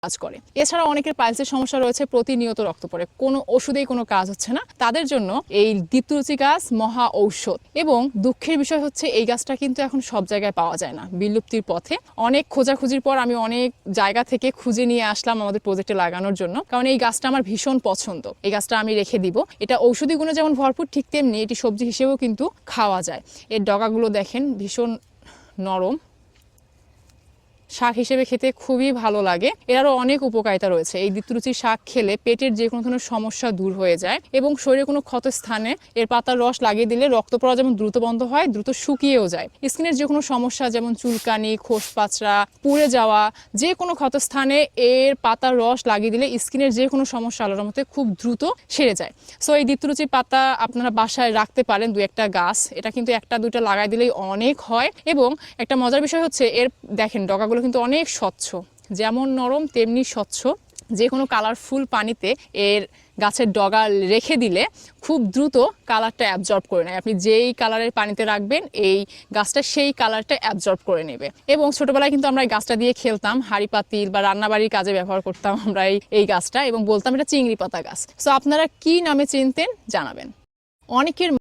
কাজ করে। এছাড়া অনেকের পাইলসের সমস্যা রয়েছে, প্রতিনিয়ত রক্ত পড়ে, কোনো ওষুধেই কোনো কাজ হচ্ছে না, তাদের জন্য এই দীপ্তরুচি গাছ মহা ঔষধ। এবং দুঃখের বিষয় হচ্ছে এই গাছটা কিন্তু এখন সব জায়গায় পাওয়া যায় না, বিলুপ্তির পথে। অনেক খোঁজাখুঁজির পর আমি অনেক জায়গা থেকে খুঁজে নিয়ে আসলাম আমাদের প্রজেক্টে লাগানোর জন্য, কারণ এই গাছটা আমার ভীষণ পছন্দ। এই গাছটা আমি রেখে দিব। এটা ঔষধি গুণে যেমন ভরপুর, ঠিক তেমনি এটি সবজি হিসেবেও কিন্তু খাওয়া যায়। এর ডগাগুলো দেখেন ভীষণ নরম, শাক হিসেবে খেতে খুবই ভালো লাগে। এরও অনেক উপকারিতা রয়েছে। এই দীপ্তরুচির শাক খেলে পেটের যে কোনো ধরনের সমস্যা দূর হয়ে যায় এবং শরীরে কোনো ক্ষত স্থানে এর পাতার রস লাগিয়ে দিলে রক্ত পড়া যেমন দ্রুত বন্ধ হয়, দ্রুত শুকিয়েও যায়। স্কিনের যে কোনো সমস্যা যেমন চুলকানি, খোসপাচড়া, পুড়ে যাওয়া, যে কোনো ক্ষত স্থানে এর পাতার রস লাগিয়ে দিলে স্কিনের যে কোনো সমস্যা আল্লাহর রহমতে খুব দ্রুত সেরে যায়। সো এই দীপ্তরুচির পাতা আপনারা বাসায় রাখতে পারেন, 2-1টা গাছ। এটা কিন্তু 1-2টা লাগাই দিলেই অনেক হয়। এবং একটা মজার বিষয় হচ্ছে এর দেখেন ডগাগুলো কিন্তু অনেক স্বচ্ছ, যেমন নরম তেমনি স্বচ্ছ। যে কোনো কালারফুল পানিতে এর গাছের ডগা রেখে দিলে খুব দ্রুত কালারটা অ্যাবজর্ব করে নেয়। আপনি যেই কালারের পানিতে রাখবেন এই গাছটা সেই কালারটা অ্যাবজর্ব করে নেবে। এবং ছোটবেলায় কিন্তু আমরা এই গাছটা দিয়ে খেলতাম, হাঁড়ি পাতিল বা রান্নাবাড়ির কাজে ব্যবহার করতাম আমরা এই গাছটা, এবং বলতাম এটা চিংড়ি পাতা গাছ। সো আপনারা কি নামে চিনতেন জানাবেন। অনেকের